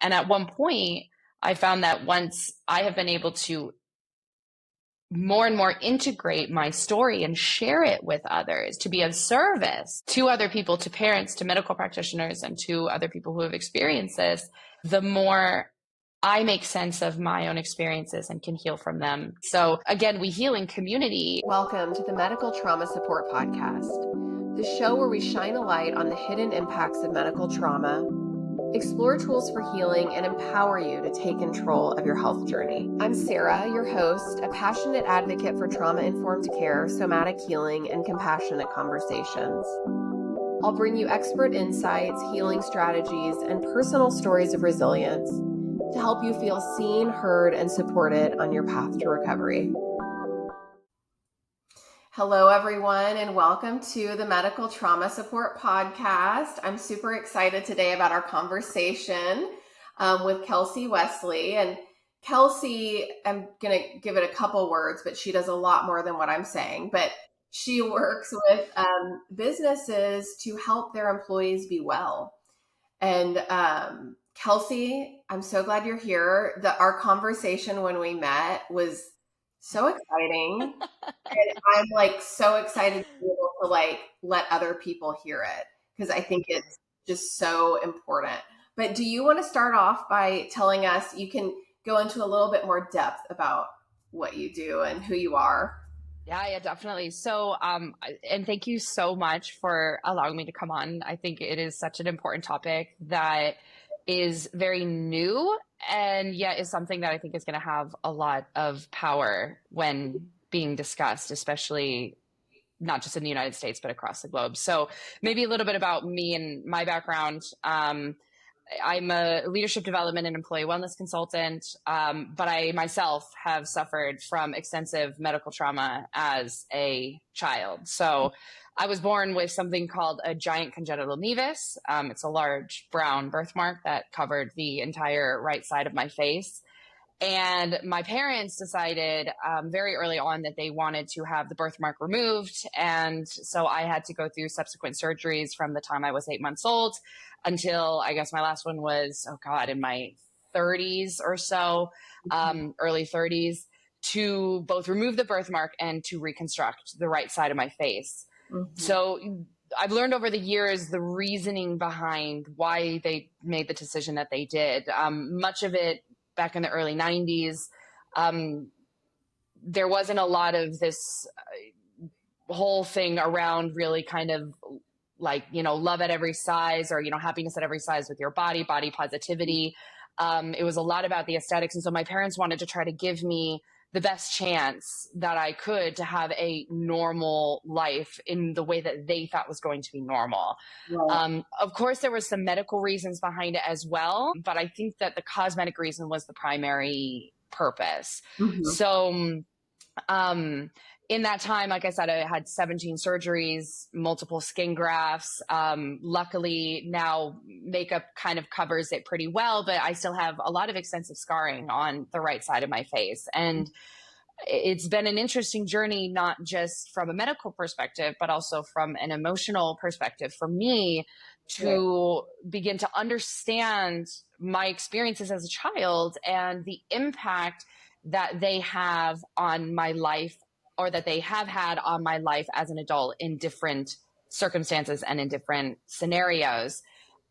And at one point, I found that once I have been able to more and more integrate my story and share it with others, to be of service to other people, to parents, to medical practitioners, and to other people who have experienced this, the more I make sense of my own experiences and can heal from them. So again, we heal in community. Welcome to the Medical Trauma Support Podcast, the show where we shine a light on the hidden impacts of medical trauma, explore tools for healing, and empower you to take control of your health journey. I'm Sarah, your host, a passionate advocate for trauma-informed care, somatic healing, and compassionate conversations. I'll bring you expert insights, healing strategies, and personal stories of resilience to help you feel seen, heard, and supported on your path to recovery. Hello, everyone, and welcome to the Medical Trauma Support Podcast. I'm super excited today about our conversation with Kelsey Wesley. And Kelsey, I'm going to give it a couple words, but she does a lot more than what I'm saying. But she works with businesses to help their employees be well. And Kelsey, I'm so glad you're here. Our conversation when we met was so exciting. And I'm like so excited to be able to let other people hear it because I think it's just so important. But do you want to start off by telling us, you can go into a little bit more depth about what you do and who you are? Yeah, definitely. So, and thank you so much for allowing me to come on. I think it is such an important topic that is very new and yet is something that I think is going to have a lot of power when being discussed, especially not just in the United States, but across the globe. So maybe a little bit about me and my background. I'm a leadership development and employee wellness consultant, but I myself have suffered from extensive medical trauma as a child. So I was born with something called a giant congenital nevus. It's a large brown birthmark that covered the entire right side of my face. And my parents decided very early on that they wanted to have the birthmark removed. And so I had to go through subsequent surgeries from the time I was 8 months old until I guess my last one was, in my 30s or so, early 30s, to both remove the birthmark and to reconstruct the right side of my face. Mm-hmm. So I've learned over the years the reasoning behind why they made the decision that they did. Much of it back in the early 90s, there wasn't a lot of this whole thing around really kind of like, love at every size or, happiness at every size with your body positivity. It was a lot about the aesthetics. And so my parents wanted to try to give me the best chance that I could to have a normal life in the way that they thought was going to be normal. Right. Of course, there were some medical reasons behind it as well, but I think that the cosmetic reason was the primary purpose. Mm-hmm. So, in that time, like I said, I had 17 surgeries, multiple skin grafts. Luckily, now makeup kind of covers it pretty well, but I still have a lot of extensive scarring on the right side of my face. And it's been an interesting journey, not just from a medical perspective, but also from an emotional perspective for me to begin to understand my experiences as a child and the impact that they have on my life, or that they have had on my life as an adult in different circumstances and in different scenarios.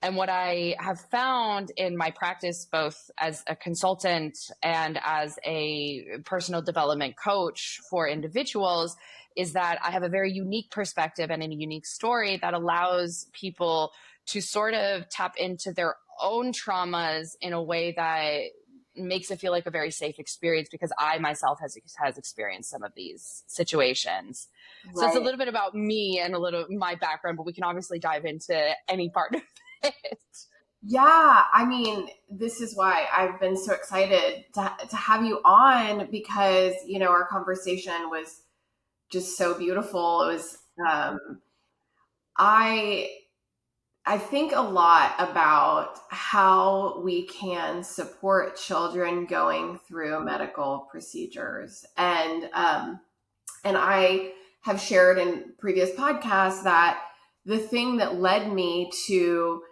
And what I have found in my practice, both as a consultant and as a personal development coach for individuals, is that I have a very unique perspective and a unique story that allows people to sort of tap into their own traumas in a way that makes it feel like a very safe experience, because I myself has experienced some of these situations. Right. So it's a little bit about me and a little my background, but we can obviously dive into any part of it. Yeah, I mean, this is why I've been so excited to have you on, because, our conversation was just so beautiful. It was, I think a lot about how we can support children going through medical procedures. And I have shared in previous podcasts that the thing that led me to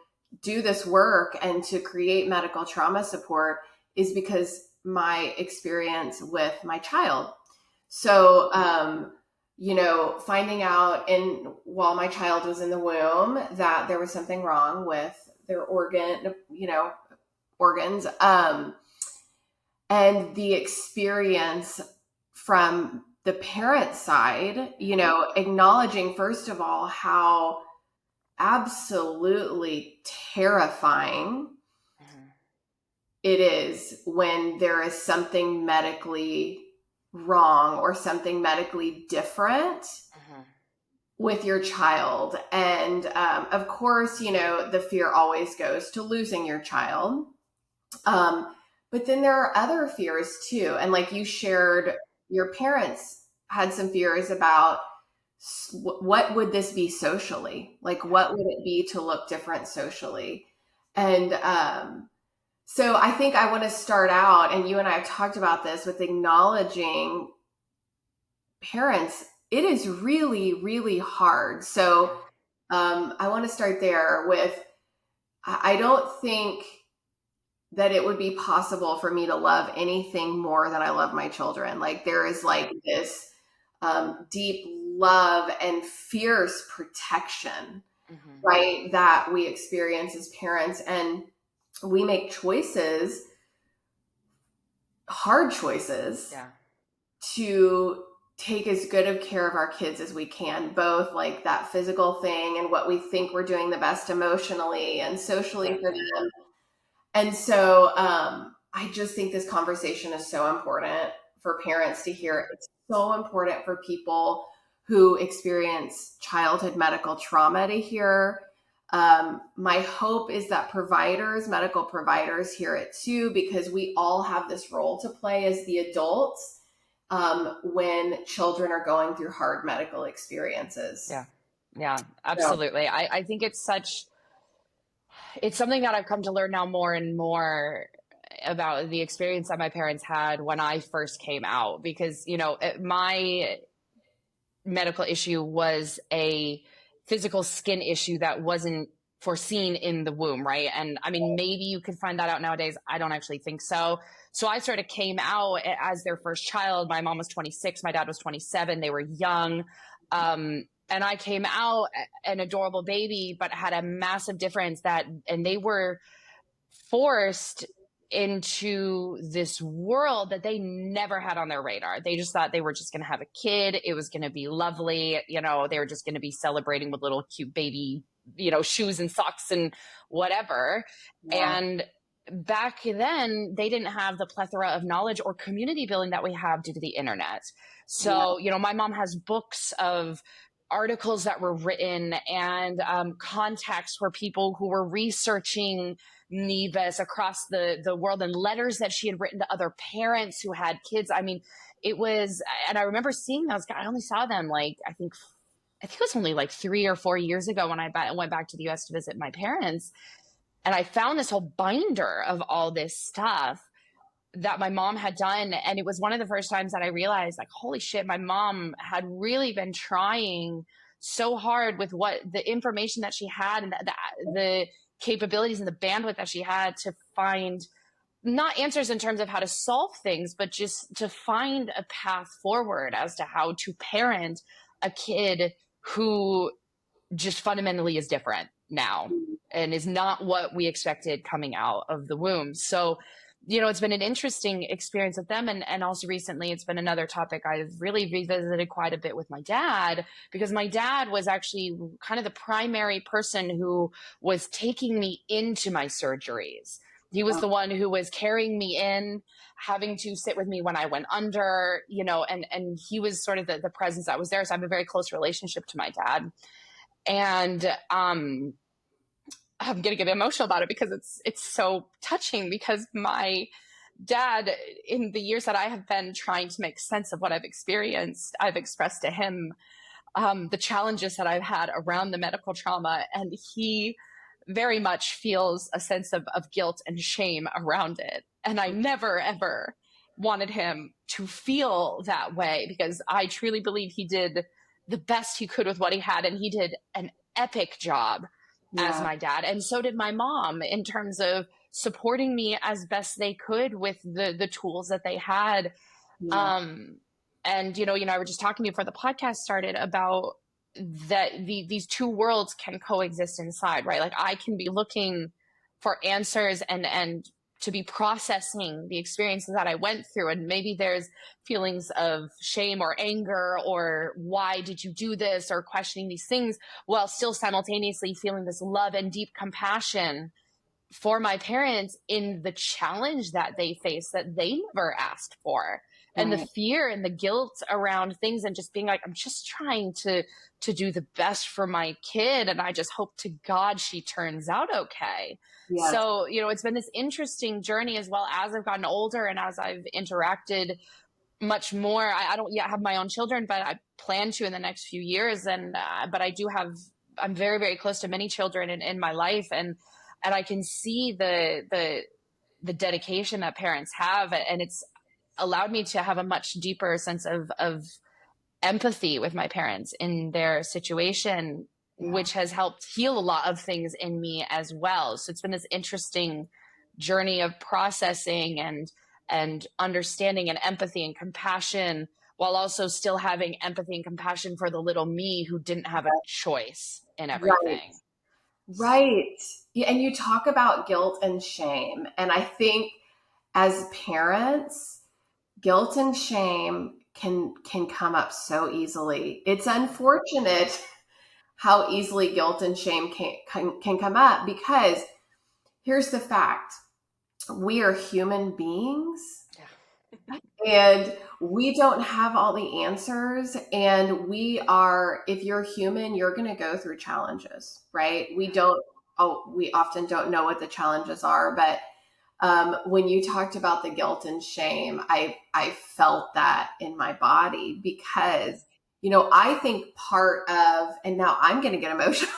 do this work and to create medical trauma support is because my experience with my child. So, finding out while my child was in the womb that there was something wrong with their organs, and the experience from the parent side, acknowledging first of all how absolutely terrifying it is when there is something medically wrong or something medically different with your child. And of course, the fear always goes to losing your child. But then there are other fears too. And like you shared, your parents had some fears about what would this be socially? Like, what would it be to look different socially? And so I think I want to start out, and you and I have talked about this, with acknowledging parents. It is really, really hard. So I want to start there with, I don't think that it would be possible for me to love anything more than I love my children. Like, there is like this deep love and fierce protection, right, that we experience as parents. And we make choices, hard choices, to take as good of care of our kids as we can, both like that physical thing and what we think we're doing the best emotionally and socially for them. And so I just think this conversation is so important for parents to hear. It's so important for people who experience childhood medical trauma to hear. My hope is that medical providers hear it too, because we all have this role to play as the adults when children are going through hard medical experiences. Yeah, absolutely. So, I think it's something that I've come to learn now more and more about the experience that my parents had when I first came out, because, my medical issue was a physical skin issue that wasn't foreseen in the womb, right? And I mean, maybe you could find that out nowadays. I don't actually think so. So I sort of came out as their first child. My mom was 26, my dad was 27. They were young. And I came out an adorable baby, but had a massive difference and they were forced into this world that they never had on their radar. They just thought they were just going to have a kid. It was going to be lovely. They were just going to be celebrating with little cute baby, shoes and socks and whatever. Yeah. And back then they didn't have the plethora of knowledge or community building that we have due to the internet. So, my mom has books of articles that were written and contacts for people who were researching Nevis across the world, and letters that she had written to other parents who had kids. I mean, it was, and I remember seeing those guys. I only saw them I think it was only like 3 or 4 years ago when I went back to the US to visit my parents. And I found this whole binder of all this stuff that my mom had done. And it was one of the first times that I realized, like, holy shit, my mom had really been trying so hard with what the information that she had and the capabilities and the bandwidth that she had to find not answers in terms of how to solve things, but just to find a path forward as to how to parent a kid who just fundamentally is different now and is not what we expected coming out of the womb. So, it's been an interesting experience with them. And also recently, it's been another topic I've really revisited quite a bit with my dad, because my dad was actually kind of the primary person who was taking me into my surgeries. He was the one who was carrying me in, having to sit with me when I went under, and he was sort of the presence that was there. So I have a very close relationship to my dad. And I'm going to get emotional about it because it's so touching, because my dad, in the years that I have been trying to make sense of what I've experienced, I've expressed to him the challenges that I've had around the medical trauma. And he very much feels a sense of guilt and shame around it. And I never, ever wanted him to feel that way, because I truly believe he did the best he could with what he had. And he did an epic job as Yeah. my dad. And so did my mom, in terms of supporting me as best they could with the tools that they had. Yeah. Um, and I were just talking before the podcast started about that these two worlds can coexist inside, right? Like, I can be looking for answers and to be processing the experiences that I went through, and maybe there's feelings of shame or anger or why did you do this, or questioning these things, while still simultaneously feeling this love and deep compassion for my parents in the challenge that they face that they never asked for, and the Right. fear and the guilt around things, and just being like, I'm just trying to do the best for my kid, and I just hope to God she turns out okay. Yes. So it's been this interesting journey, as well as I've gotten older and as I've interacted much more. I don't yet have my own children, but I plan to in the next few years. And but I'm very, very close to many children in my life, and I can see the dedication that parents have, and it's allowed me to have a much deeper sense of empathy with my parents in their situation, Yeah. which has helped heal a lot of things in me as well. So it's been this interesting journey of processing and understanding and empathy and compassion, while also still having empathy and compassion for the little me who didn't have a choice in Right. everything. Right. Yeah, and you talk about guilt and shame. And I think as parents, guilt and shame can come up so easily. It's unfortunate how easily guilt and shame can come up, because here's the fact. We are human beings, Yeah. and we don't have all the answers, and if you're human, you're going to go through challenges, right? We often don't know what the challenges are, but when you talked about the guilt and shame, I felt that in my body, because I think part of, and now I'm going to get emotional,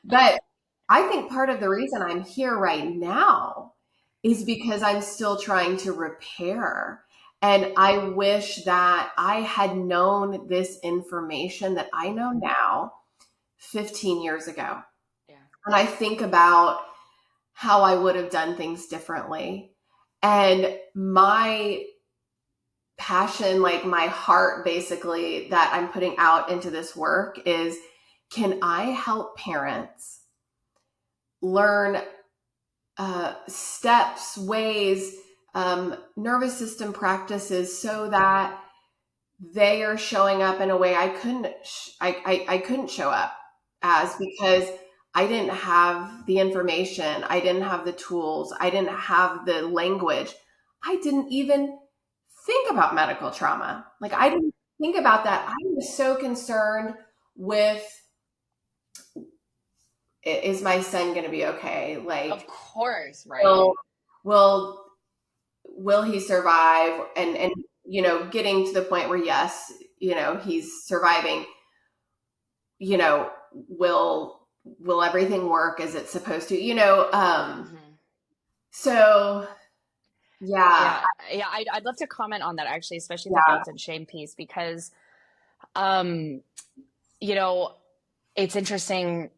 but I think part of the reason I'm here right now is because I'm still trying to repair. And I wish that I had known this information that I know now 15 years ago. Yeah. And I think about how I would have done things differently. And my passion, like my heart basically, that I'm putting out into this work is, can I help parents learn steps, ways, nervous system practices, so that they are showing up in a way I couldn't show up as, because I didn't have the information, I didn't have the tools, I didn't have the language. I didn't even think about medical trauma. Like, I didn't think about that. I was so concerned with, is my son going to be okay? Of Like, course, will right? will will he survive? And getting to the point where, yes, he's surviving. Will everything work as it's supposed to? Mm-hmm. So yeah, Yeah, yeah, I'd love to comment on that, actually, especially the yeah, guilt and shame piece, because um, you know, it's interesting,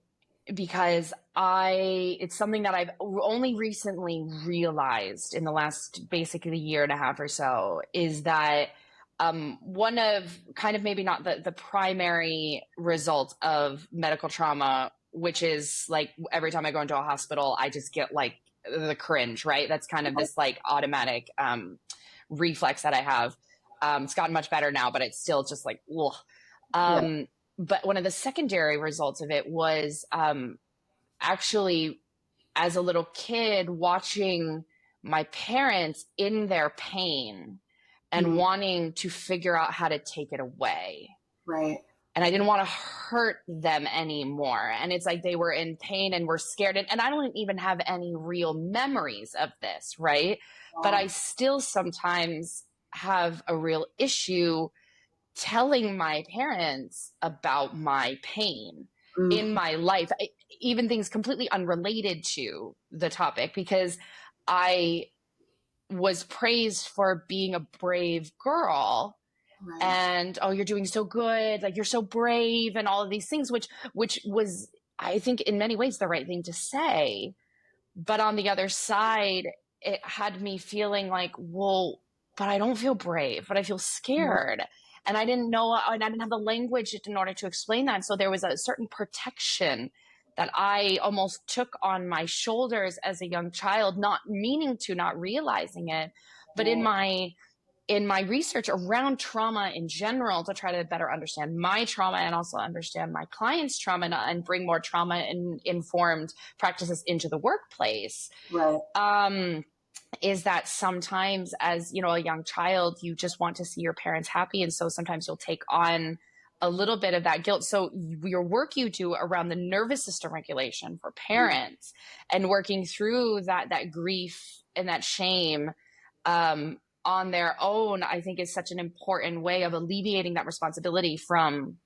because it's something that I've only recently realized in the last basically year and a half or so, is that one of, kind of, maybe not the primary result of medical trauma, which is like, every time I go into a hospital, I just get like the cringe, right? That's kind of this like automatic reflex that I have. It's gotten much better now, but it's still just like, ugh. yeah, But one of the secondary results of it was actually, as a little kid, watching my parents in their pain and mm, wanting to figure out how to take it away. right, And I didn't want to hurt them anymore. And it's like they were in pain and were scared. And I don't even have any real memories of this, right? But yeah, I still sometimes have a real issue telling my parents about my pain in mm, my life, even things completely unrelated to the topic, because I was praised for being a brave girl, right, and, oh, you're doing so good, like, you're so brave, and all of these things, which was, I think in many ways the right thing to say. But on the other side, it had me feeling like, well, but I don't feel brave, but I feel scared. And I didn't know, and I didn't have the language in order to explain that. So there was a certain protection that I almost took on my shoulders as a young child, not meaning to, not realizing it. But in my research around trauma in general, to try to better understand my trauma and also understand my clients' trauma, and bring more trauma and informed practices into the workplace, Right. is that sometimes as, you know, a young child, you just want to see your parents happy. And so sometimes you'll take on a little bit of that guilt. So your work you do around the nervous system regulation for parents and working through that grief and that shame, on their own, I think is such an important way of alleviating that responsibility from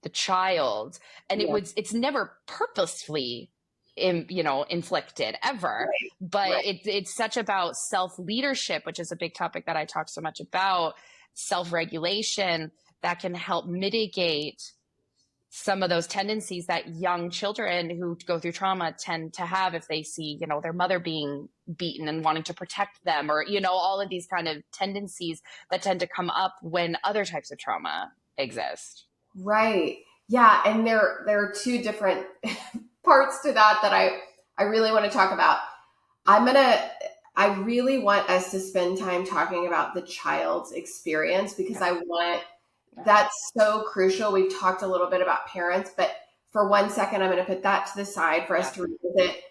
the child. And Yeah. it's never purposefully inflicted ever, Right. but Right. it's such about self-leadership, which is a big topic that I talk so much about, self-regulation, that can help mitigate some of those tendencies that young children who go through trauma tend to have if they see, you know, their mother being beaten and wanting to protect them, or, you know, all of these kind of tendencies that tend to come up when other types of trauma exist. Right. Yeah. And there are two different parts to that I really want to talk about. I really want us to spend time talking about the child's experience, because I want, that's so crucial. We've talked a little bit about parents, but for 1 second, I'm going to put that to the side for us to revisit,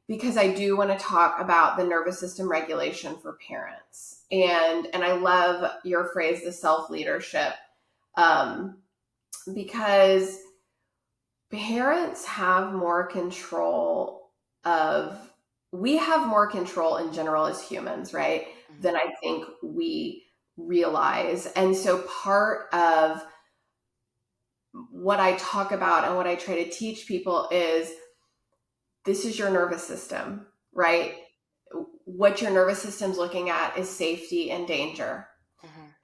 because I do want to talk about the nervous system regulation for parents. And I love your phrase, the self-leadership, because parents have more control we have more control in general as humans, right? Than I think we realize. And so part of what I talk about and what I try to teach people is, this is your nervous system, right? What your nervous system's looking at is safety and danger.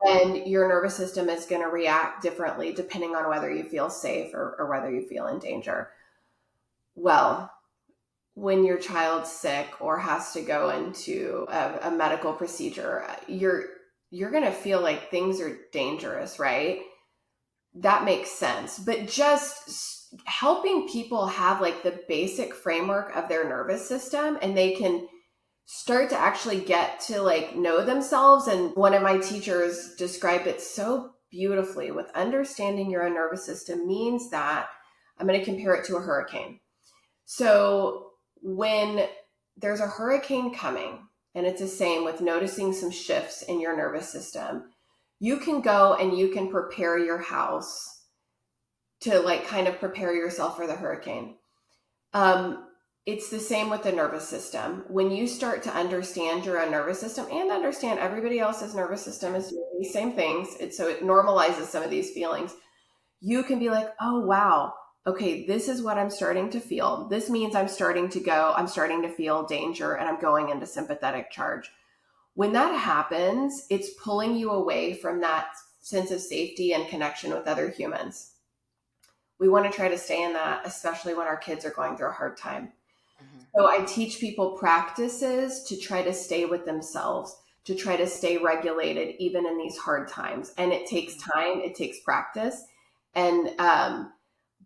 And your nervous system is going to react differently depending on whether you feel safe or whether you feel in danger. Well, when your child's sick or has to go into a medical procedure, you're going to feel like things are dangerous, right? That makes sense. But just helping people have like the basic framework of their nervous system, and they can start to actually get to like know themselves. And one of my teachers described it so beautifully with understanding your own nervous system means that, I'm going to compare it to a hurricane. So when there's a hurricane coming, and it's the same with noticing some shifts in your nervous system, you can go and you can prepare your house to like kind of prepare yourself for the hurricane. It's the same with the nervous system. When you start to understand your own nervous system and understand everybody else's nervous system is doing these same things, so it normalizes some of these feelings, you can be like, oh, wow, okay, this is what I'm starting to feel. This means I'm starting to feel danger, and I'm going into sympathetic charge. When that happens, it's pulling you away from that sense of safety and connection with other humans. We want to try to stay in that, especially when our kids are going through a hard time. So I teach people practices to try to stay with themselves, to try to stay regulated even in these hard times. And it takes time, it takes practice. And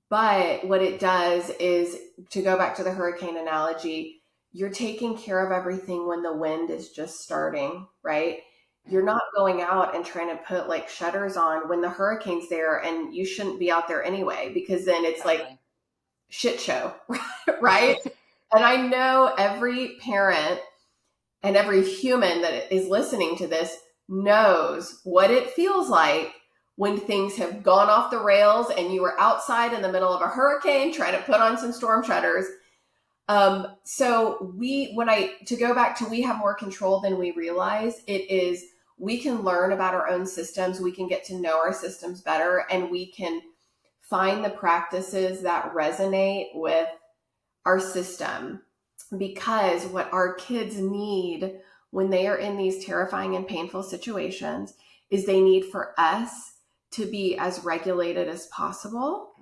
but what it does is, to go back to the hurricane analogy, you're taking care of everything when the wind is just starting, right? You're not going out and trying to put like shutters on when the hurricane's there, and you shouldn't be out there anyway, because then it's like shit show, right? And I know every parent and every human that is listening to this knows what it feels like when things have gone off the rails and you were outside in the middle of a hurricane trying to put on some storm shutters. So to go back to, we have more control than we realize. It is, we can learn about our own systems. We can get to know our systems better, and we can find the practices that resonate with our system, because what our kids need when they are in these terrifying and painful situations is they need for us to be as regulated as possible.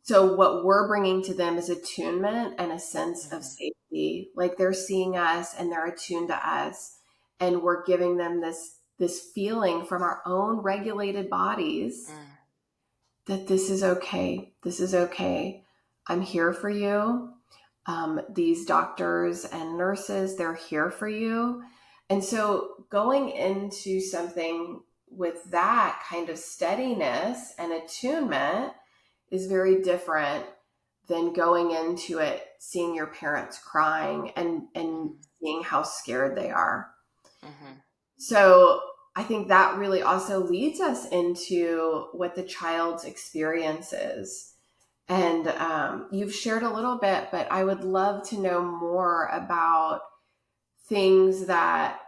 So what we're bringing to them is attunement and a sense of safety. Like they're seeing us and they're attuned to us, and we're giving them this feeling from our own regulated bodies that this is okay. This is okay. I'm here for you. These doctors and nurses, they're here for you. And so going into something with that kind of steadiness and attunement is very different than going into it, seeing your parents crying and seeing how scared they are. So I think that really also leads us into what the child's experience is. And you've shared a little bit, but I would love to know more about things that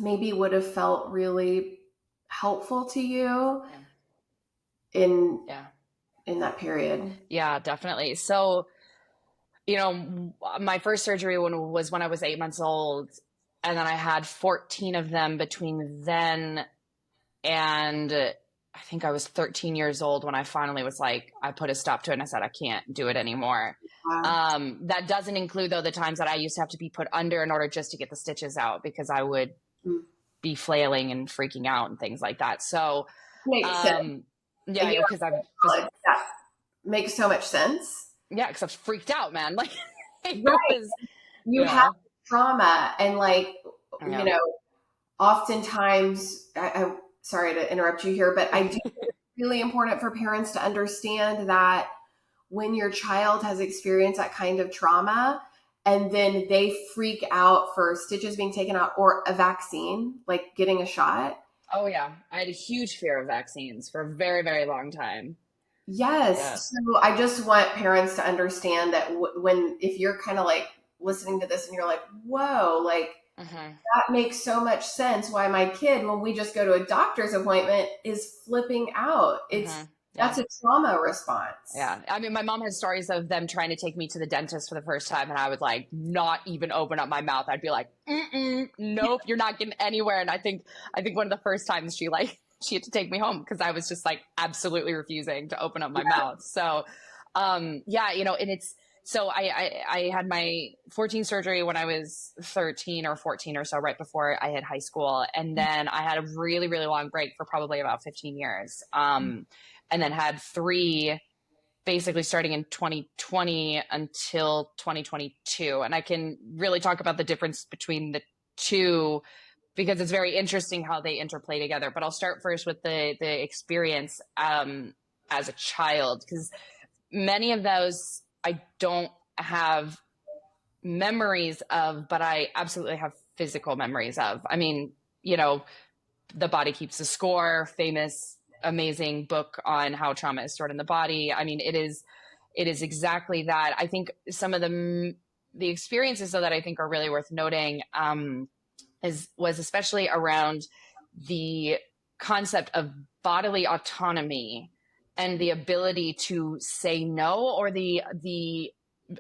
maybe would have felt really helpful to you in that period. Yeah, definitely. So, my first surgery was when I was 8 months old, and then I had 14 of them between then and I think I was 13 years old when I finally was like, I put a stop to it and I said, I can't do it anymore. Wow. That doesn't include, though, the times that I used to have to be put under in order just to get the stitches out, because I would be flailing and freaking out and things like that. So, Makes sense. yeah, because I've that makes so much sense. Yeah, because I was freaked out, man. Like, you have trauma, and oftentimes, I'm sorry to interrupt you here, but I do think it's really important for parents to understand that when your child has experienced that kind of trauma and then they freak out for stitches being taken out or a vaccine, like getting a shot. Oh, yeah. I had a huge fear of vaccines for a very, very long time. Yes. Yeah. So I just want parents to understand that if you're kind of like listening to this and you're like, whoa, like that makes so much sense why my kid, when we just go to a doctor's appointment, is flipping out. That's a trauma response. Yeah. I mean, my mom has stories of them trying to take me to the dentist for the first time, and I would like not even open up my mouth. I'd be like, nope, you're not getting anywhere. And I think one of the first times she had to take me home because I was just like absolutely refusing to open up my mouth. So, and so I had my 14 surgery when I was 13 or 14 or so, right before I hit high school. And then I had a really, really long break for probably about 15 years. And then had 3 basically starting in 2020 until 2022. And I can really talk about the difference between the two because it's very interesting how they interplay together. But I'll start first with the experience as a child, because many of those I don't have memories of, but I absolutely have physical memories of. I mean, The Body Keeps the Score, famous, amazing book on how trauma is stored in the body. I mean, it is exactly that. I think some of the experiences, though, that I think are really worth noting was especially around the concept of bodily autonomy and the ability to say no, or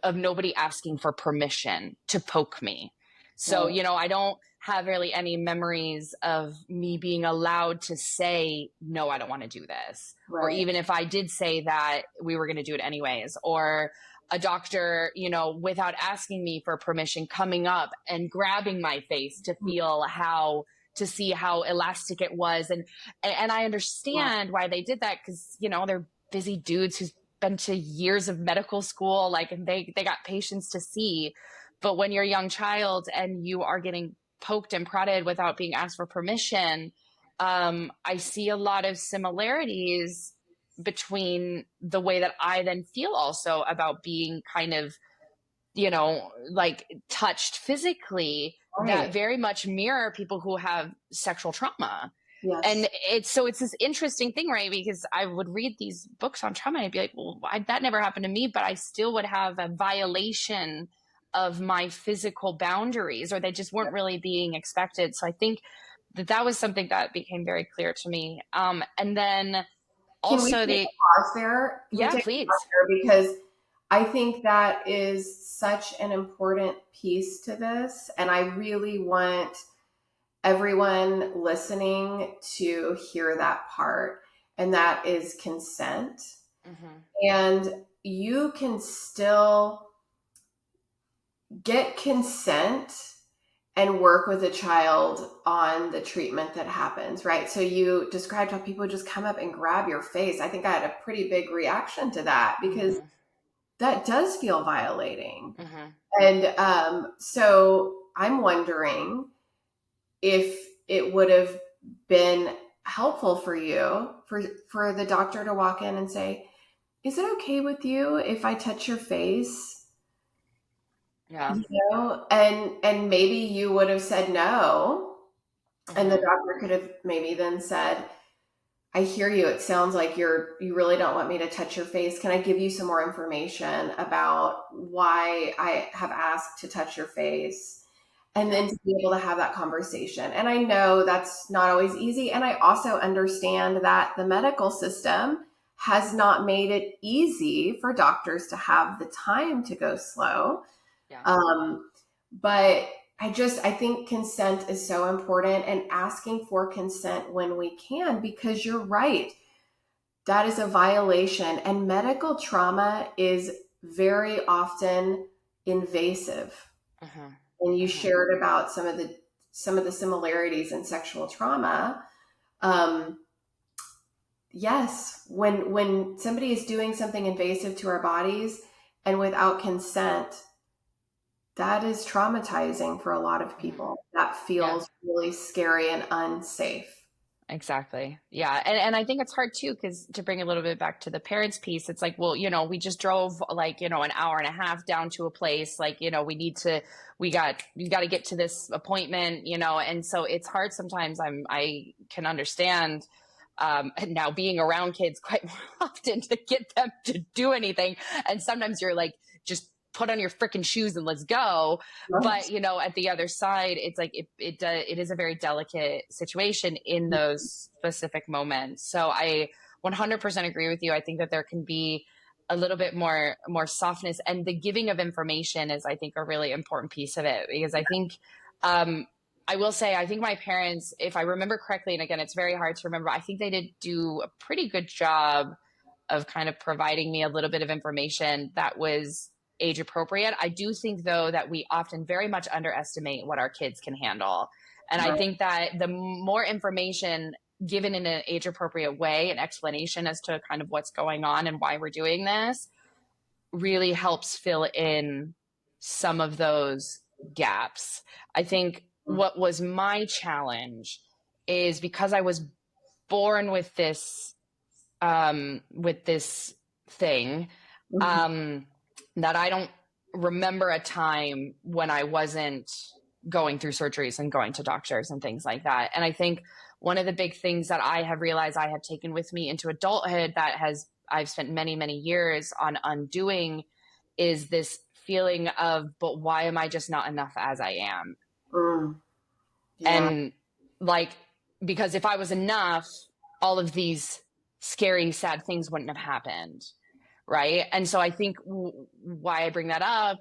of nobody asking for permission to poke me. So, I don't have really any memories of me being allowed to say, no, I don't want to do this. Right. Or even if I did say that, we were going to do it anyways. Or a doctor, without asking me for permission, coming up and grabbing my face to feel to see how elastic it was. And I understand why they did that, because, they're busy dudes who've been to years of medical school, and they got patients to see. But when you're a young child and you are getting poked and prodded without being asked for permission, I see a lot of similarities between the way that I then feel also about being kind of, touched physically, that very much mirror people who have sexual trauma. Yes. And it's this interesting thing, right? Because I would read these books on trauma and I'd be like, well, that never happened to me, but I still would have a violation of my physical boundaries, or they just weren't really being expected. So I think that was something that became very clear to me. And then also Can we pause there? Yeah, please. Because I think that is such an important piece to this. And I really want everyone listening to hear that part. And that is consent. Mhm. And you can still get consent and work with a child on the treatment that happens, right? So you described how people just come up and grab your face. I think I had a pretty big reaction to that because Mhm. that does feel violating. Mhm. And so I'm wondering if it would have been helpful for you for the doctor to walk in and say, "Is it okay with you if I touch your face?" Yeah. You know, and maybe you would have said no, and the Mhm. doctor could have maybe then said, "I hear you. It sounds like you really don't want me to touch your face. Can I give you some more information about why I have asked to touch your face?" And Yeah. then to be able to have that conversation. And I know that's not always easy. And I also understand that the medical system has not made it easy for doctors to have the time to go slow. Yeah. But I think consent is so important, and asking for consent when we can, because you're right. That is a violation. And medical trauma is very often invasive. Mhm. And you Mhm. shared about some of the similarities in sexual trauma. Um, yes, when somebody is doing something invasive to our bodies and without consent, that is traumatizing for a lot of Mhm. people. That Yeah. feels really scary and unsafe. Exactly. Yeah. And I think it's hard too, because to bring a little bit back to the parents piece, it's like, well, we just drove like, an hour and a half down to a place. Like, we got to get to this appointment, and so it's hard sometimes. I can understand and now being around kids quite more often to get them to do anything. And sometimes you're like, just put on your freaking shoes and let's go. Right. But at the other side, it's like it is a very delicate situation in those specific moments. So I 100% agree with you. I think that there can be a little bit more softness, and the giving of information is, I think, a really important piece of it, because I think um I will say, I think my parents, if I remember correctly, and again, it's very hard to remember, I think they did do a pretty good job of kind of providing me a little bit of information that was age appropriate. I do think, though, that we often very much underestimate what our kids can handle. And I Right. think that the more information given in an age appropriate way, an explanation as to kind of what's going on and why we're doing this, really helps fill in some of those gaps. I think what was my challenge is, because I was born with this thing, Mhm. um, that I don't remember a time when I wasn't going through surgeries and going to doctors and things like that. And I think one of the big things that I have realized I have taken with me into adulthood, that has I've spent many, many years on undoing, is this feeling of, but why am I just not enough as I am? Mm. Yeah. And like, because if I was enough, all of these scary, sad things wouldn't have happened. Right. And so I think why I bring that up,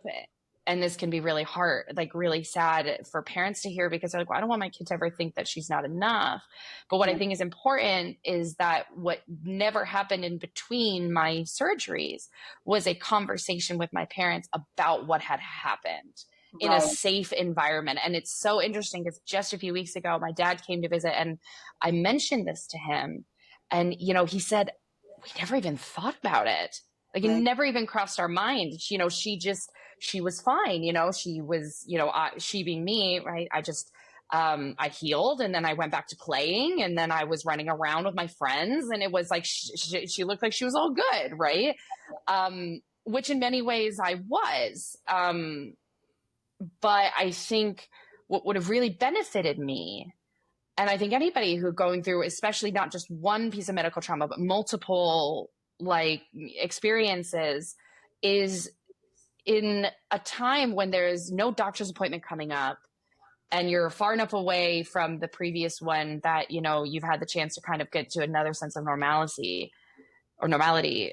and this can be really hard, like really sad for parents to hear, because they're like, well, I don't want my kid to ever think that she's not enough. But what I Yeah. think is important is that what never happened in between my surgeries was a conversation with my parents about what had happened in a Right. safe environment. And it's so interesting, because just a few weeks ago, my dad came to visit and I mentioned this to him. And, he said, we never even thought about it. Like, it Right. never even crossed our mind. She was fine. She was, she being me, right? I healed, and then I went back to playing, and then I was running around with my friends, and it was like, she looked like she was all good. Right. Which in many ways I was. But I think what would have really benefited me, and I think anybody who going through, especially not just one piece of medical trauma, but multiple like experiences, is in a time when there's no doctor's appointment coming up, and you're far enough away from the previous one that you've had the chance to kind of get to another sense of normality,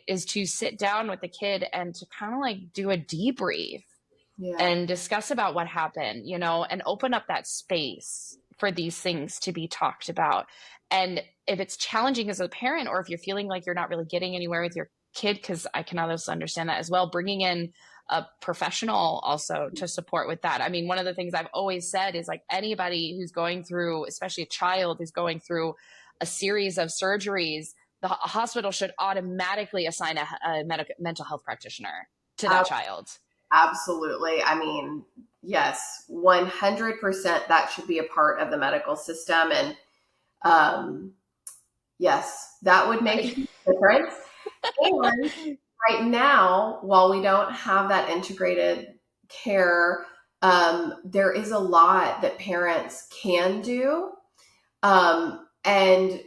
is to sit down with the kid and to kind of like do a debrief Yeah. and discuss about what happened, and open up that space for these things to be talked about. And if it's challenging as a parent, or if you're feeling like you're not really getting anywhere with your kid, because I can also understand that as well, bringing in a professional also to support with that. I mean, one of the things I've always said is like anybody who's going through, especially a child who's going through a series of surgeries, the hospital should automatically assign a mental health practitioner to that child. Absolutely. I mean, yes, 100% that should be a part of the medical system. And yes, that would make a difference. And right now, while we don't have that integrated care, there is a lot that parents can do. And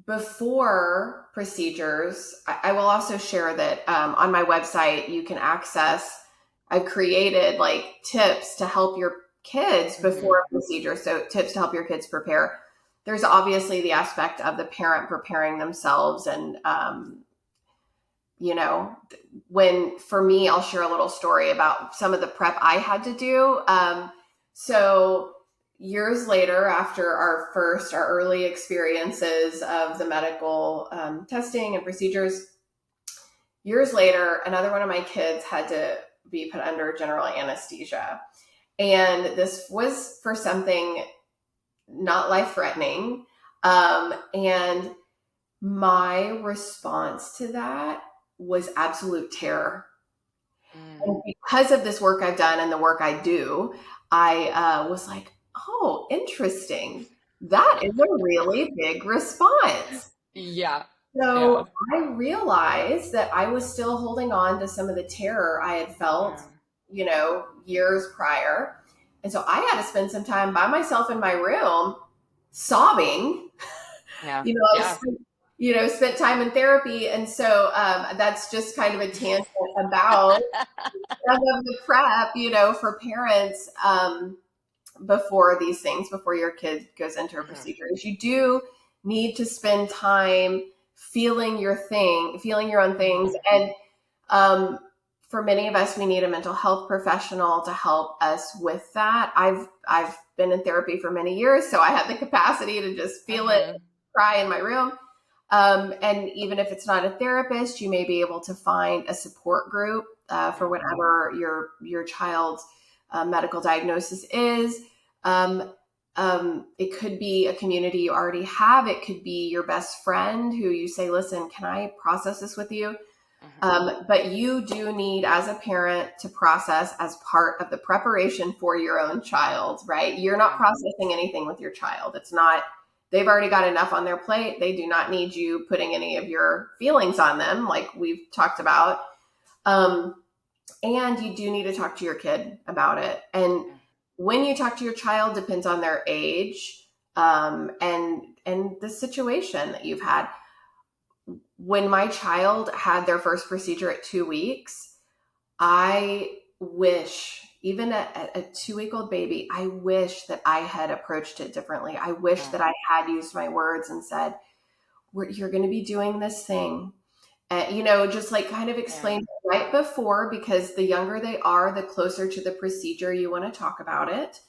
before procedures, I will also share that on my website, you can access, I've created like tips to help your kids before a procedure. So tips to help your kids prepare. There's obviously the aspect of the parent preparing themselves. And, when for me, I'll share a little story about some of the prep I had to do. So years later, after our early experiences of the medical testing and procedures, years later, another one of my kids had to be put under general anesthesia. And this was for something not life-threatening. And my response to that was absolute terror. And because of this work I've done and the work I do, I was like, oh, interesting. That is a really big response. Yeah. So I realized that I was still holding on to some of the terror I had felt, years prior. And so I had to spend some time by myself in my room sobbing. Spent time in therapy. And so that's just kind of a tangent about some of the prep, for parents before these things, before your kid goes into a procedure, is you do need to spend time feeling your own things. And for many of us, we need a mental health professional to help us with that. I've been in therapy for many years, so I had the capacity to just feel it, cry in my room. And even if it's not a therapist, you may be able to find a support group for whatever your child's medical diagnosis is. It could be a community you already have. It could be your best friend who you say, listen, can I process this with you? But you do need, as a parent, to process as part of the preparation for your own child, right? You're not processing anything with your child. It's not, they've already got enough on their plate. They do not need you putting any of your feelings on them, like we've talked about. And you do need to talk to your kid about it. And when you talk to your child depends on their age, and the situation that you've had. When my child had their first procedure at 2 weeks, I wish, even a 2-week-old baby, I wish that I had approached it differently. I wish that I had used my words and said, you're going to be doing this thing. Just like kind of explain it right before, because the younger they are, the closer to the procedure you want to talk about it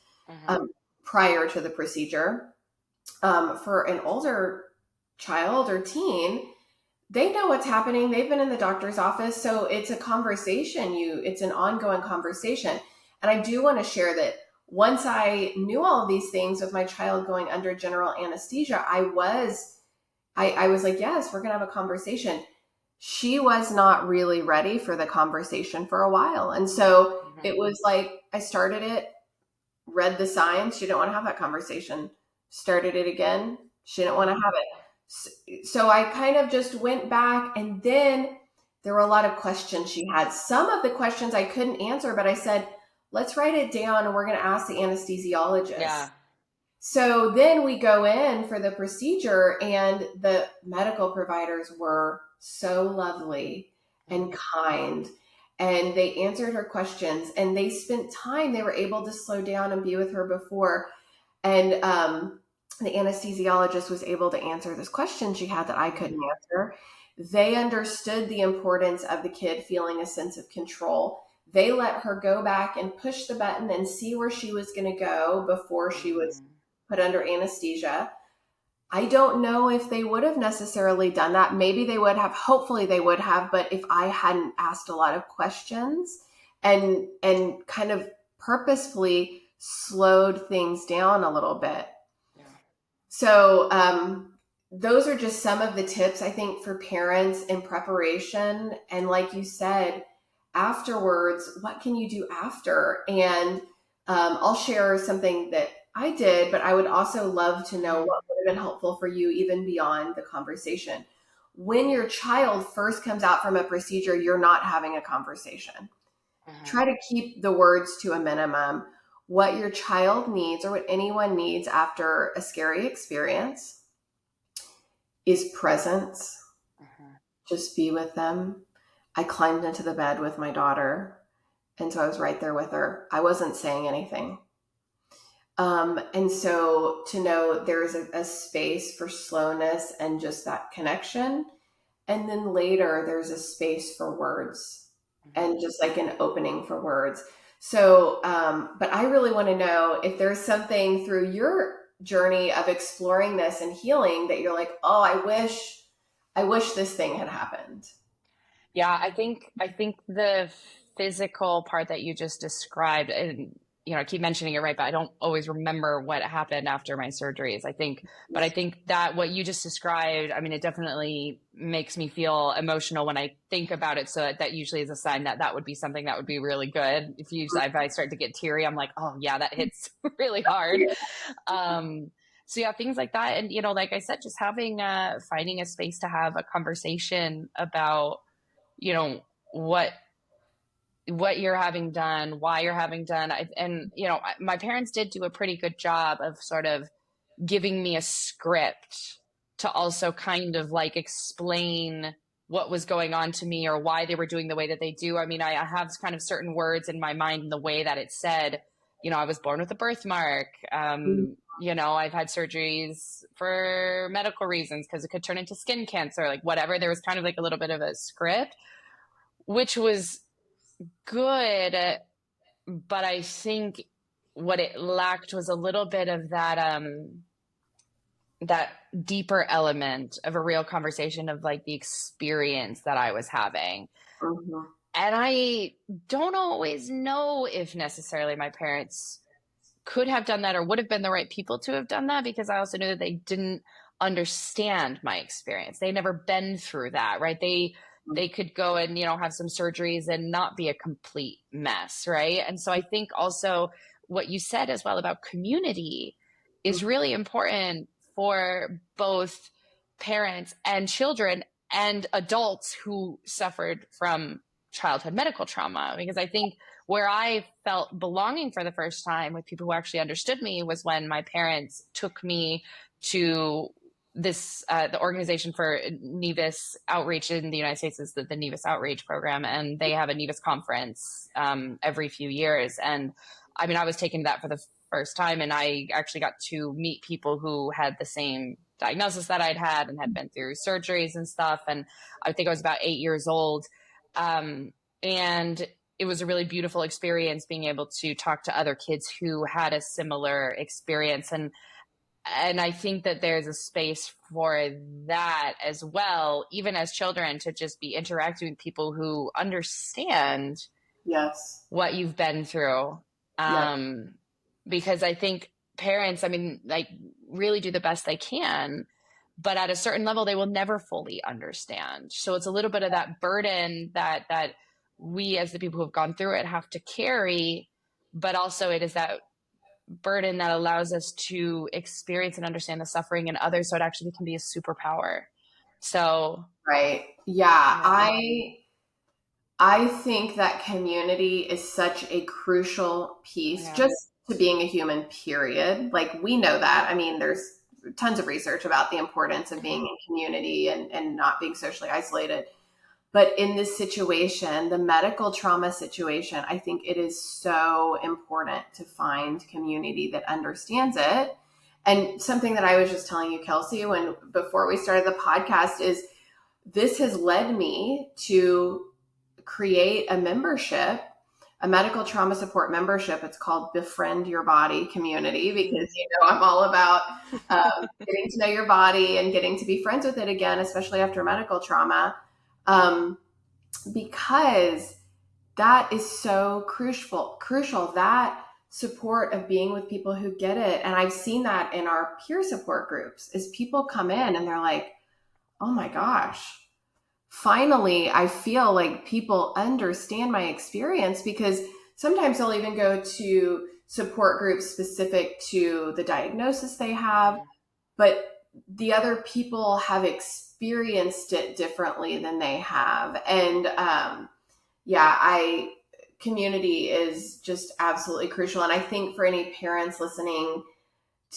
prior to the procedure. For an older child or teen, they know what's happening. They've been in the doctor's office. So it's a conversation. It's an ongoing conversation. And I do want to share that once I knew all of these things with my child going under general anesthesia, I was like, yes, we're going to have a conversation. She was not really ready for the conversation for a while. And so it was like, I started it, read the signs. She didn't want to have that conversation. Started it again. She didn't want to have it. So I kind of just went back, and then there were a lot of questions she had. Some of the questions I couldn't answer, but I said, let's write it down and we're going to ask the anesthesiologist. Yeah. So then we go in for the procedure, and the medical providers were so lovely and kind, and they answered her questions, and they spent time. They were able to slow down and be with her before. And, the anesthesiologist was able to answer this question she had that I couldn't answer. They understood the importance of the kid feeling a sense of control. They let her go back and push the button and see where she was going to go before she was put under anesthesia. I don't know if they would have necessarily done that. Maybe they would have, hopefully they would have, but if I hadn't asked a lot of questions and kind of purposefully slowed things down a little bit. Yeah. So those are just some of the tips, I think, for parents in preparation. And like you said, afterwards, what can you do after? And I'll share something that I did, but I would also love to know what would have been helpful for you even beyond the conversation. When your child first comes out from a procedure, you're not having a conversation. Try to keep the words to a minimum. What your child needs or what anyone needs after a scary experience is presence. Just be with them. I climbed into the bed with my daughter, and so I was right there with her. I wasn't saying anything. And so to know there's a space for slowness and just that connection. And then later there's a space for words and just like an opening for words. So, but I really want to know if there's something through your journey of exploring this and healing that you're like, oh, I wish this thing had happened. Yeah, I think the physical part that you just described, and I keep mentioning it, right, but I don't always remember what happened after my surgeries. I think that what you just described, I mean, it definitely makes me feel emotional when I think about it. So that usually is a sign that would be something that would be really good. If I start to get teary, I'm like, oh yeah, that hits really hard. So yeah, things like that. And, like I said, just having, finding a space to have a conversation about, what you're having done, why you're having done. My parents did do a pretty good job of sort of giving me a script to also kind of like explain what was going on to me or why they were doing the way that they do. I mean, I have kind of certain words in my mind and the way that it said, I was born with a birthmark. I've had surgeries for medical reasons because it could turn into skin cancer, like whatever. There was kind of like a little bit of a script, which was good, but I think what it lacked was a little bit of that deeper element of a real conversation of like the experience that I was having. Mm-hmm. And I don't always know if necessarily my parents could have done that or would have been the right people to have done that, because I also knew that they didn't understand my experience. They'd never been through that, right? They could go and, have some surgeries and not be a complete mess, right? And so I think also what you said as well about community is really important for both parents and children and adults who suffered from childhood medical trauma. Because I think where I felt belonging for the first time with people who actually understood me was when my parents took me to this, the organization for Nevis outreach in the United States is the Nevis outreach program. And they have a Nevis conference every few years. And I mean, I was taken to that for the first time, and I actually got to meet people who had the same diagnosis that I'd had and had been through surgeries and stuff. And I think I was about 8 years old. And it was a really beautiful experience being able to talk to other kids who had a similar experience. And I think that there's a space for that as well, even as children, to just be interacting with people who understand what you've been through. Because I think parents, I mean, like really do the best they can, but at a certain level, they will never fully understand. So it's a little bit of that burden that we as the people who have gone through it have to carry, but also it is that burden that allows us to experience and understand the suffering in others, so it actually can be a superpower. So right. Yeah. I think that community is such a crucial piece just to being a human, period. Like we know that. I mean, there's tons of research about the importance of being in community and not being socially isolated. But in this situation, the medical trauma situation, I think it is so important to find community that understands it. And something that I was just telling you, Kelsey, before we started the podcast, is this has led me to create a membership a medical trauma support membership. It's called Befriend Your Body Community, because, I'm all about getting to know your body and getting to be friends with it again, especially after medical trauma, because that is so crucial, that support of being with people who get it. And I've seen that in our peer support groups, is people come in and they're like, oh my gosh, finally, I feel like people understand my experience, because sometimes they'll even go to support groups specific to the diagnosis they have, but the other people have experienced it differently than they have. And community is just absolutely crucial. And I think for any parents listening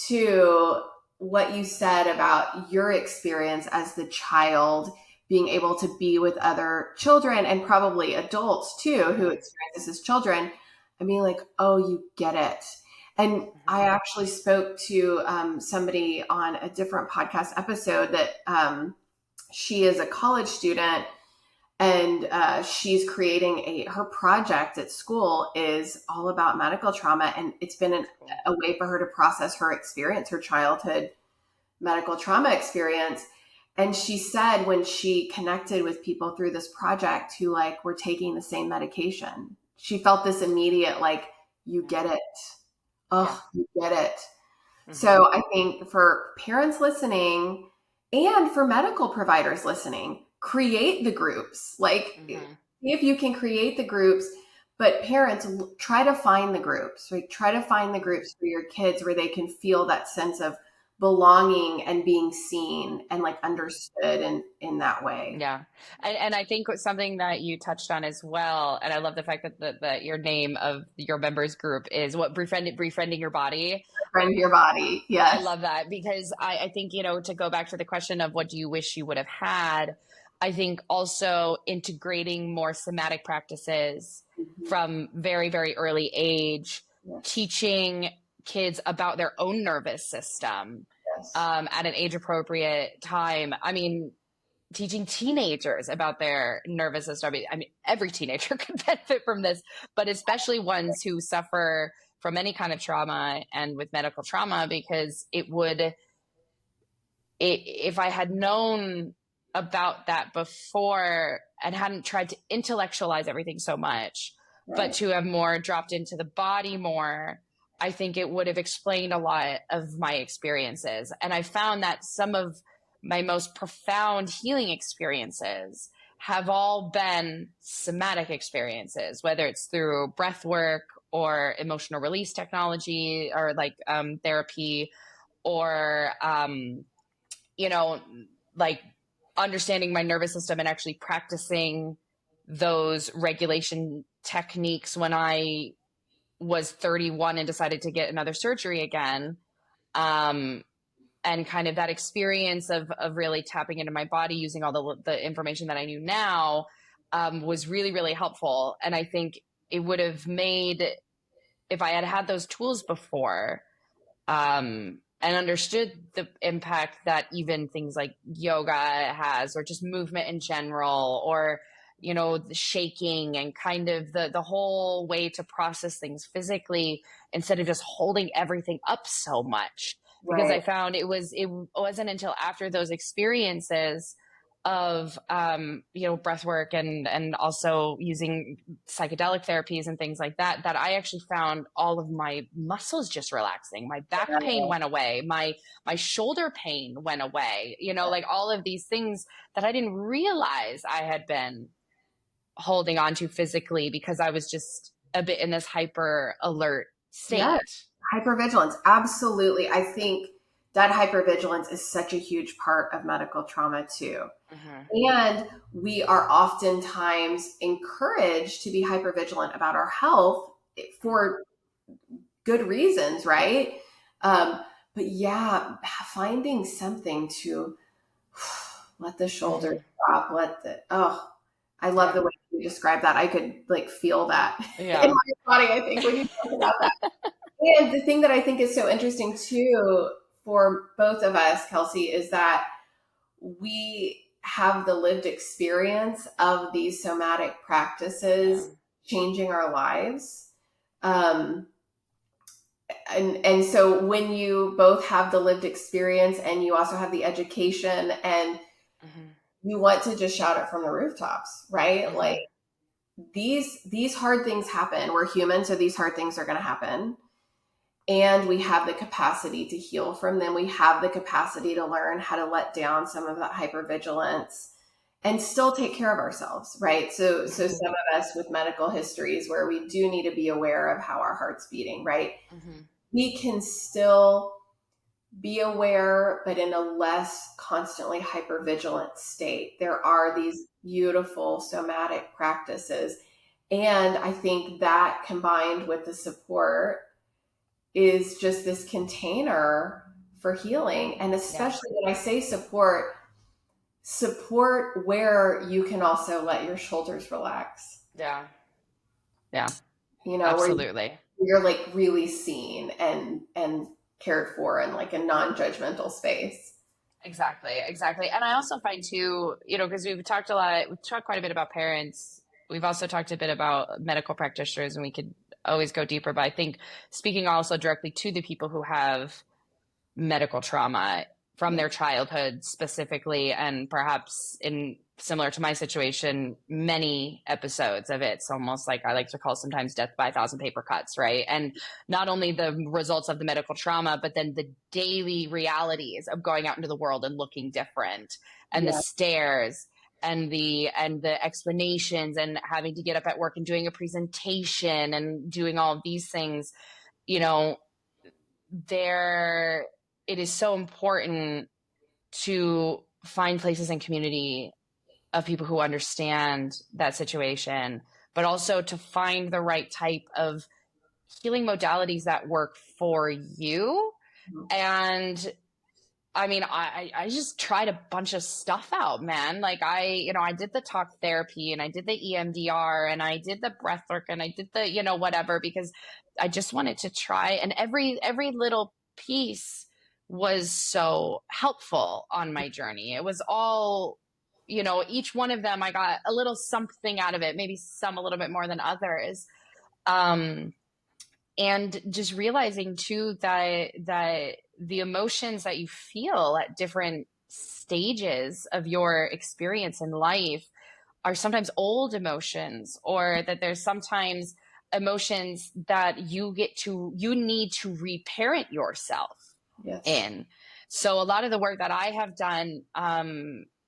to what you said about your experience as the child, being able to be with other children and probably adults too who experience this as children, I mean, like, oh, you get it. And I actually spoke to somebody on a different podcast episode that she is a college student, and she's creating her project at school is all about medical trauma. And it's been a way for her to process her experience, her childhood medical trauma experience. And she said when she connected with people through this project who were taking the same medication, she felt this immediate, you get it. Oh, you get it. Mm-hmm. So I think for parents listening and for medical providers listening, create the groups. If you can create the groups, but parents, try to find the groups, right? Try to find the groups for your kids where they can feel that sense of belonging and being seen and understood in that way. Yeah. And I think something that you touched on as well, and I love the fact that your name of your members group is befriending your body. Befriend your body. Yes. I love that, because I think, to go back to the question of what do you wish you would have had, I think also integrating more somatic practices from very, very early age, teaching kids about their own nervous system at an age appropriate time. I mean, teaching teenagers about their nervous system. I mean, every teenager could benefit from this, but especially ones who suffer from any kind of trauma and with medical trauma, because if I had known about that before and hadn't tried to intellectualize everything so much, but to have more dropped into the body more, I think it would have explained a lot of my experiences. And I found that some of my most profound healing experiences have all been somatic experiences, whether it's through breath work or emotional release technology or therapy, or, understanding my nervous system and actually practicing those regulation techniques when I was 31 and decided to get another surgery again. And kind of that experience of really tapping into my body, using all the information that I knew now, was really, really helpful. And I think it would have made, if I had had those tools before, and understood the impact that even things like yoga has, or just movement in general, or, the shaking and kind of the whole way to process things physically instead of just holding everything up so much. Because I found it wasn't until after those experiences of, breath work and also using psychedelic therapies and things like that, that I actually found all of my muscles just relaxing. My back pain went away. My shoulder pain went away, all of these things that I didn't realize I had been holding on to physically because I was just a bit in this hyper alert state. Yes. Hypervigilance. Absolutely. I think that hypervigilance is such a huge part of medical trauma too. And we are oftentimes encouraged to be hypervigilant about our health for good reasons, right? But yeah, finding something to let the shoulders drop, I love the way you describe that. I could feel that in my body, I think, when you talk about that. And the thing that I think is so interesting too for both of us, Kelsey, is that we have the lived experience of these somatic practices changing our lives. And so when you both have the lived experience and you also have the education and you want to just shout it from the rooftops, right? Like these hard things happen. We're human, so these hard things are going to happen. And we have the capacity to heal from them. We have the capacity to learn how to let down some of that hypervigilance and still take care of ourselves, right? So some of us with medical histories where we do need to be aware of how our heart's beating, right? We can still be aware, but in a less constantly hypervigilant state. There are these beautiful somatic practices. And I think that combined with the support is just this container for healing. And especially when I say support where you can also let your shoulders relax. Yeah. You know, absolutely. Where you're like really seen and cared for in like a non-judgmental space. Exactly. And I also find too, because we've talked quite a bit about parents. We've also talked a bit about medical practitioners, and we could always go deeper, but I think speaking also directly to the people who have medical trauma from their childhood specifically, and perhaps in similar to my situation, many episodes of it's almost like I like to call sometimes death by 1,000 paper cuts, right? And not only the results of the medical trauma, but then the daily realities of going out into the world and looking different, and the stares and the explanations and having to get up at work and doing a presentation and doing all of these things, it is so important to find places in community of people who understand that situation, but also to find the right type of healing modalities that work for you. And I mean, I just tried a bunch of stuff out, man. Like I did the talk therapy, and I did the EMDR, and I did the breath work, and I did the, whatever, because I just wanted to try. And every little piece was so helpful on my journey. It was all, each one of them, I got a little something out of it, maybe some a little bit more than others. And just realizing too that the emotions that you feel at different stages of your experience in life are sometimes old emotions, or that there's sometimes emotions that you need to reparent yourself in. So a lot of the work that I have done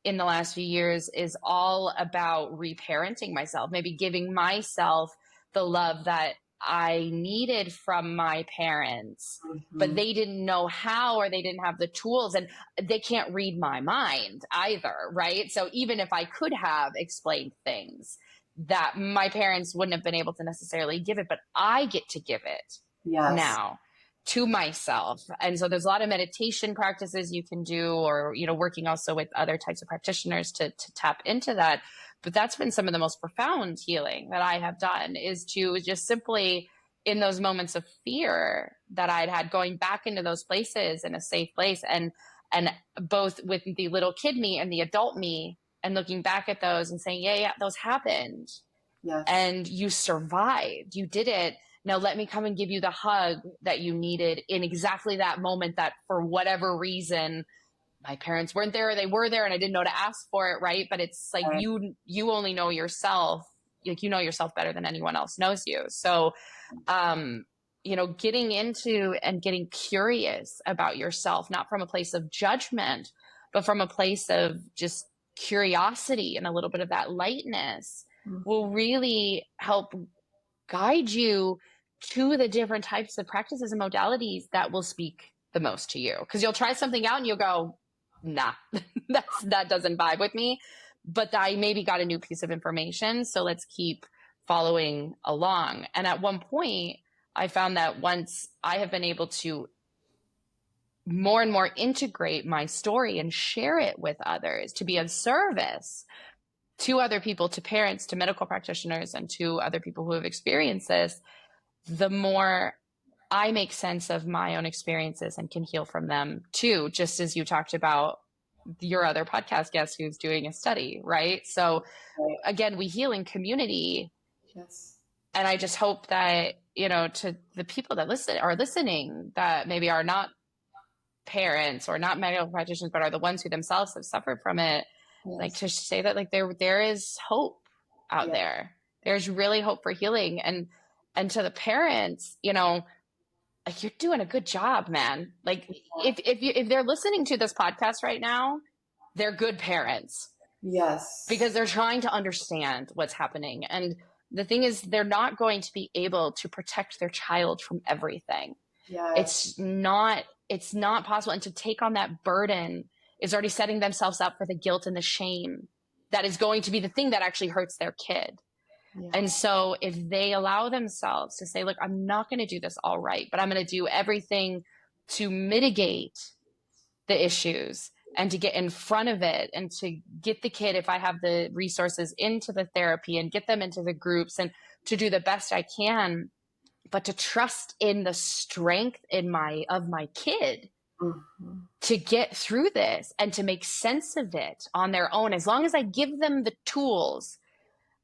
in the last few years is all about reparenting myself, maybe giving myself the love that I needed from my parents, but they didn't know how, or they didn't have the tools, and they can't read my mind either, right? So even if I could have explained things that my parents wouldn't have been able to necessarily give it, but I get to give it now to myself. And so there's a lot of meditation practices you can do, or, working also with other types of practitioners to tap into that. But that's been some of the most profound healing that I have done, is to just simply, in those moments of fear that I'd had, going back into those places in a safe place, and both with the little kid me and the adult me, and looking back at those and saying, yeah, those happened. And you survived. You did it. Now let me come and give you the hug that you needed in exactly that moment, that for whatever reason my parents weren't there, or they were there and I didn't know to ask for it, right? But it's like you only know yourself, like you know yourself better than anyone else knows you. So getting into and getting curious about yourself, not from a place of judgment, but from a place of just curiosity and a little bit of that lightness, will really help guide you to the different types of practices and modalities that will speak the most to you. Because you'll try something out and you'll go, nah, that doesn't vibe with me, but I maybe got a new piece of information, so let's keep following along. And at one point, I found that once I have been able to more and more integrate my story and share it with others, to be of service to other people, to parents, to medical practitioners, and to other people who have experienced this, the more I make sense of my own experiences and can heal from them too, just as you talked about your other podcast guest who's doing a study, right? So again, we heal in community. And I just hope that, to the people that are listening, that maybe are not parents or not medical practitioners, but are the ones who themselves have suffered from it, like to say that like there is hope out there. There's really hope for healing. And to the parents, like, you're doing a good job, man. Like, if they're listening to this podcast right now, they're good parents. Yes. Because they're trying to understand what's happening. And the thing is, they're not going to be able to protect their child from everything. Yes. It's not possible. And to take on that burden is already setting themselves up for the guilt and the shame that is going to be the thing that actually hurts their kid. Yeah. And so if they allow themselves to say, look, I'm not going to do this all right, but I'm going to do everything to mitigate the issues and to get in front of it and to get the kid, if I have the resources, into the therapy and get them into the groups and to do the best I can, but to trust in the strength of my kid to get through this and to make sense of it on their own. As long as I give them the tools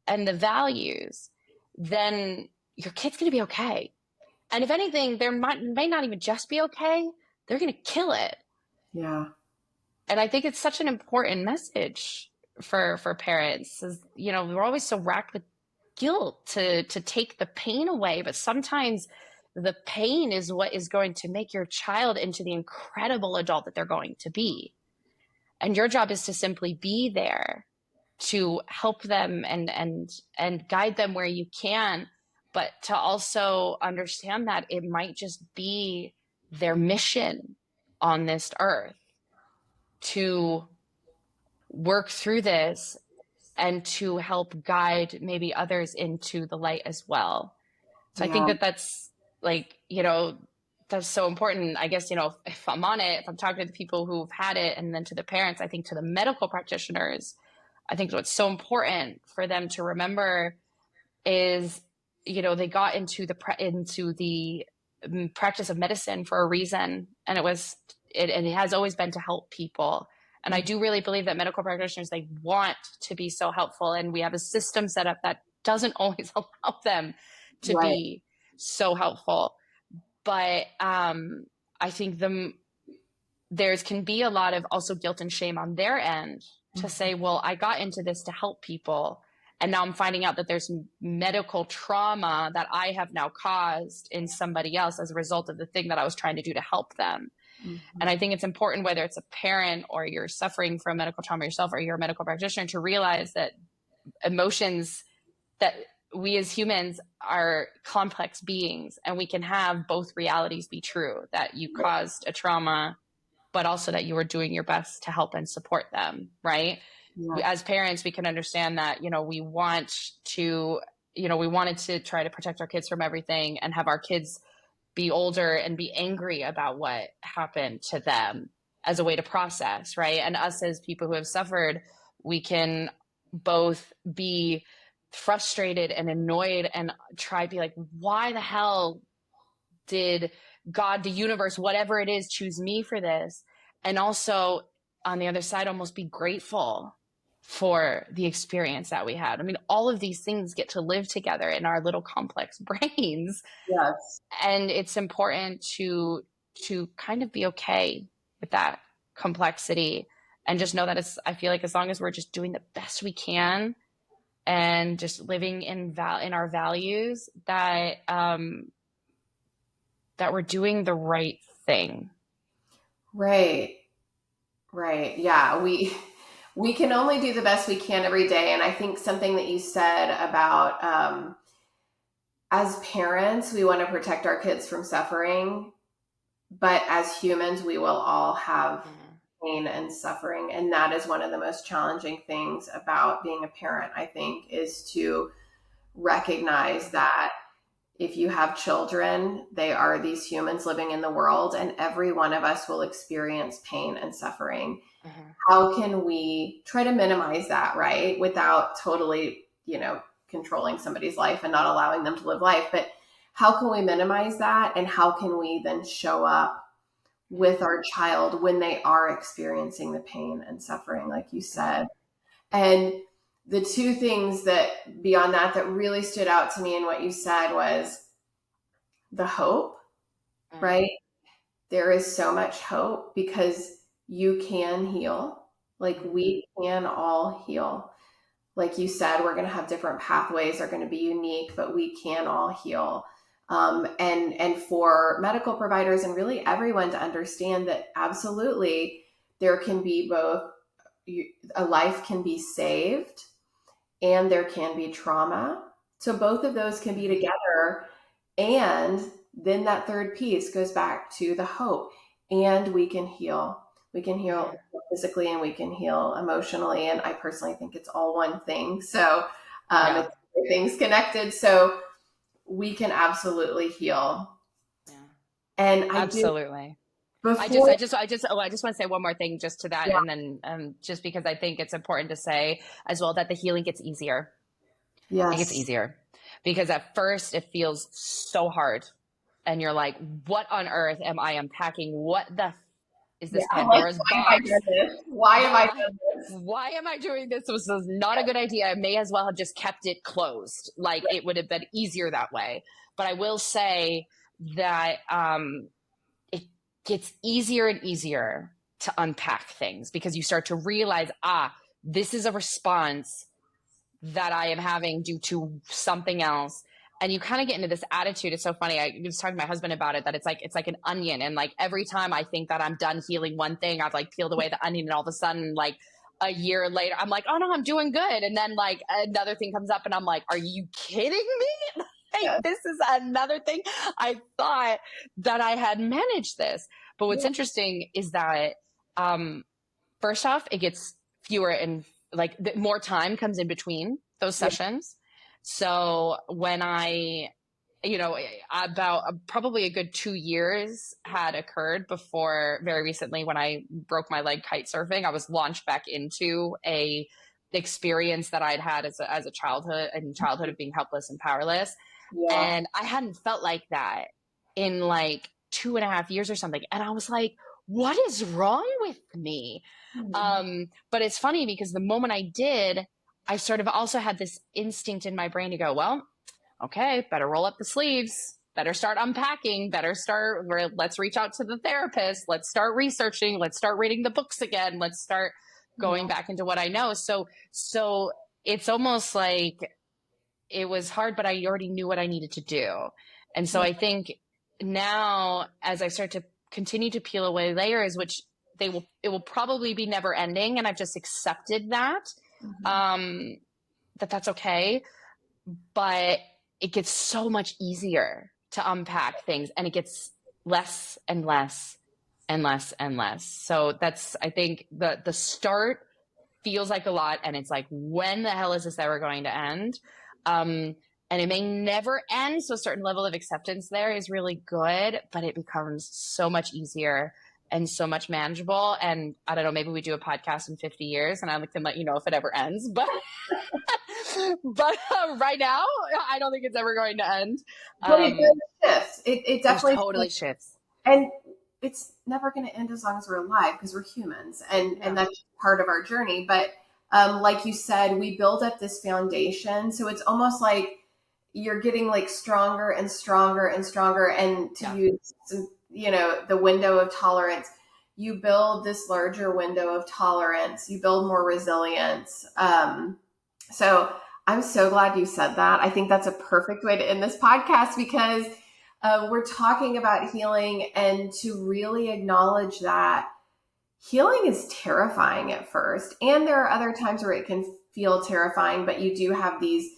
and the values, then your kid's going to be okay. And if anything, may not even just be okay. They're going to kill it. Yeah. And I think it's such an important message for parents. Is, we're always so racked with guilt to take the pain away, but sometimes the pain is what is going to make your child into the incredible adult that they're going to be. And your job is to simply be there to help them and guide them where you can, but to also understand that it might just be their mission on this earth to work through this and to help guide maybe others into the light as well. So I think that's like, that's so important. I guess, if I'm on it, if I'm talking to the people who've had it, and then to the parents, I think to the medical practitioners, I think what's so important for them to remember is, they got into the practice of medicine for a reason. And it has always been to help people. And I do really believe that medical practitioners, they want to be so helpful. And we have a system set up that doesn't always allow them to be so helpful. But I think there can be a lot of also guilt and shame on their end to say, well, I got into this to help people, and now I'm finding out that there's medical trauma that I have now caused in somebody else as a result of the thing that I was trying to do to help them. And I think it's important, whether it's a parent or you're suffering from medical trauma yourself or you're a medical practitioner, to realize that emotions, that we as humans are complex beings, and we can have both realities be true, that you caused a trauma, but also that you were doing your best to help and support them, right? Yeah. As parents, we can understand that, we wanted to try to protect our kids from everything and have our kids be older and be angry about what happened to them as a way to process, right? And us as people who have suffered, we can both be frustrated and annoyed and try to be like, why the hell did God, the universe, whatever it is, choose me for this? And also on the other side, almost be grateful for the experience that we had. I mean, all of these things get to live together in our little complex brains. Yes. And it's important to kind of be okay with that complexity and just know that I feel like as long as we're just doing the best we can and just living in our values, that we're doing the right thing. Right. Yeah. We can only do the best we can every day. And I think something that you said about, as parents, we want to protect our kids from suffering, but as humans, we will all have pain and suffering. And that is one of the most challenging things about being a parent, I think, is to recognize that if you have children, they are these humans living in the world, and every one of us will experience pain and suffering. How can we try to minimize that, right? Without totally, controlling somebody's life and not allowing them to live life. But how can we minimize that? And how can we then show up with our child when they are experiencing the pain and suffering, like you said? And the two things that beyond that really stood out to me in what you said was the hope, right? There is so much hope because you can heal. Like we can all heal. Like you said, we're going to have different pathways, are going to be unique, but we can all heal. And for medical providers and really everyone to understand that absolutely there can be both, a life can be saved and there can be trauma. So both of those can be together. And then that third piece goes back to the hope, and we can heal. We can heal physically and we can heal emotionally. And I personally think it's all one thing. So it's everything's connected. So we can absolutely heal. Yeah. And absolutely. I just want to say one more thing just to that. And then just because I think it's important to say as well that the healing gets easier. Yes. It gets easier because at first it feels so hard and you're like, what on earth am I unpacking? What the is this Pandora's box? Why am I doing this? Why am I doing this? This was not a good idea. I may as well have just kept it closed. Like it would have been easier that way. But I will say that it gets easier and easier to unpack things because you start to realize, this is a response that I am having due to something else. And you kind of get into this attitude. It's so funny. I was talking to my husband about it, that it's like an onion. And like every time I think that I'm done healing one thing, I've like peeled away the onion, and all of a sudden, like a year later, I'm like, oh no, I'm doing good. And then like another thing comes up and I'm like, are you kidding me? Like, this is another thing. I thought that I had managed this. But what's interesting is that first off, it gets fewer and like more time comes in between those sessions. So when I, about probably a good 2 years had occurred before very recently when I broke my leg kite surfing, I was launched back into a experience that I'd had as a childhood of being helpless and powerless. Yeah. And I hadn't felt like that in like 2.5 years or something. And I was like, what is wrong with me? But it's funny because the moment I did, I sort of also had this instinct in my brain to go, well, okay, better roll up the sleeves, better start unpacking, let's reach out to the therapist. Let's start researching. Let's start reading the books again. Let's start going back into what I know. So it's almost like it was hard, but I already knew what I needed to do. And so I think now as I start to continue to peel away layers, which it will probably be never ending. And I've just accepted that, that's okay. But it gets so much easier to unpack things, and it gets less and less and less and less. So I think the start feels like a lot, and it's like, when the hell is this ever going to end? And it may never end. So a certain level of acceptance there is really good, but it becomes so much easier and so much manageable. And I don't know, maybe we do a podcast in 50 years and I can let you know if it ever ends, but right now, I don't think it's ever going to end. But it does shift. It definitely totally shifts. And it's never going to end as long as we're alive, because we're humans, and that's part of our journey. But like you said, we build up this foundation. So it's almost like you're getting like stronger and stronger and stronger. And to use some, the window of tolerance, you build this larger window of tolerance, you build more resilience. So I'm so glad you said that. I think that's a perfect way to end this podcast, because we're talking about healing, and to really acknowledge that healing is terrifying at first. And there are other times where it can feel terrifying, but you do have these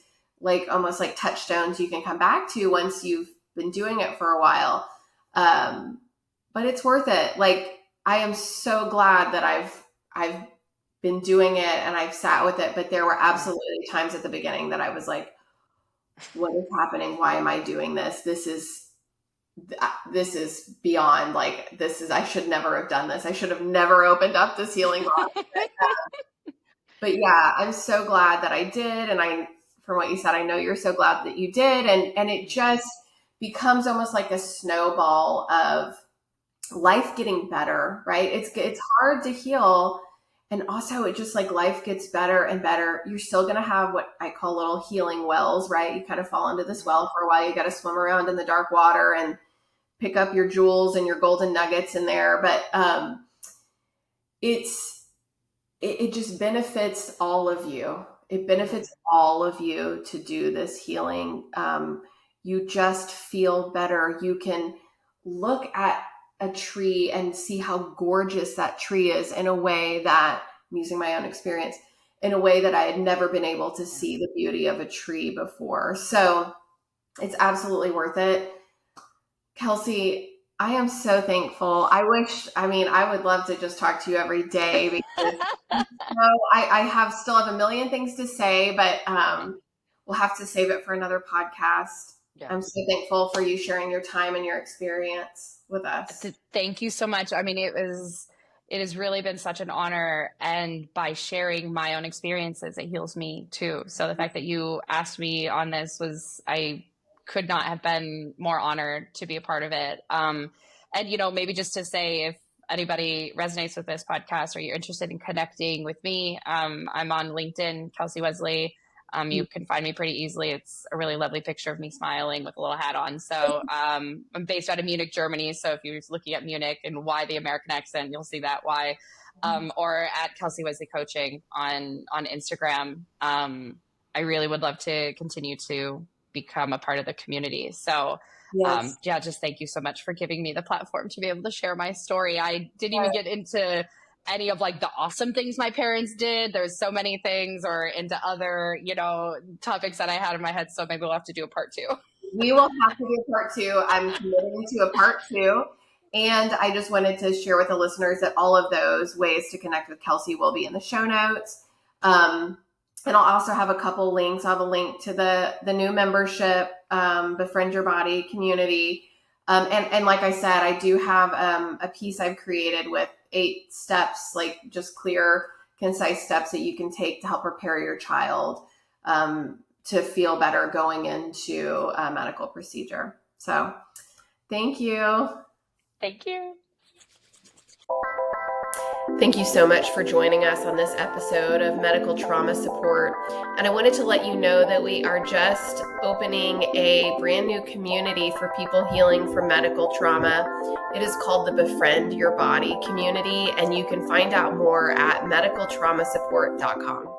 like almost like touchstones you can come back to once you've been doing it for a while. But it's worth it. Like, I am so glad that I've been doing it and I've sat with it, but there were absolutely times at the beginning that I was like, what is happening? Why am I doing this? This is beyond, like, I should never have done this. I should have never opened up this healing box. But yeah, I'm so glad that I did. And from what you said, I know you're so glad that you did. And it just becomes almost like a snowball of life getting better, right? It's hard to heal. And also it just like life gets better and better. You're still going to have what I call little healing wells, right? You kind of fall into this well for a while. You got to swim around in the dark water and pick up your jewels and your golden nuggets in there. But it just benefits all of you. It benefits all of you to do this healing. You just feel better. You can look at a tree and see how gorgeous that tree is in a way that, I'm using my own experience, in a way that I had never been able to see the beauty of a tree before. So it's absolutely worth it. Kelsey, I am so thankful. I would love to just talk to you every day because I still have a million things to say, but we'll have to save it for another podcast. Yeah. I'm so thankful for you sharing your time and your experience with us. Thank you so much. I mean, it has really been such an honor, and by sharing my own experiences, it heals me too. So the fact that you asked me on this I could not have been more honored to be a part of it. And, maybe just to say, if anybody resonates with this podcast or you're interested in connecting with me, I'm on LinkedIn, Kelsey Wesley. You can find me pretty easily. It's a really lovely picture of me smiling with a little hat on. So I'm based out of Munich, Germany. So if you're looking at Munich and why the American accent, you'll see that why. Or at Kelsey Wesley Coaching on Instagram. I really would love to continue to become a part of the community. So yes. Just thank you so much for giving me the platform to be able to share my story. I didn't even get into any of like the awesome things my parents did. There's so many things, or into other, topics that I had in my head. So maybe we'll have to do a part 2. We will have to do a part 2. I'm committing to a part 2. And I just wanted to share with the listeners that all of those ways to connect with Kelsey will be in the show notes. And I'll also have a couple links. I'll have a link to the new membership, Befriend Your Body community. And like I said, I do have a piece I've created with 8 steps, like just clear, concise steps that you can take to help prepare your child to feel better going into a medical procedure. So thank you. Thank you. Thank you so much for joining us on this episode of Medical Trauma Support. And I wanted to let you know that we are just opening a brand new community for people healing from medical trauma. It is called the Befriend Your Body community, and you can find out more at medicaltraumasupport.com.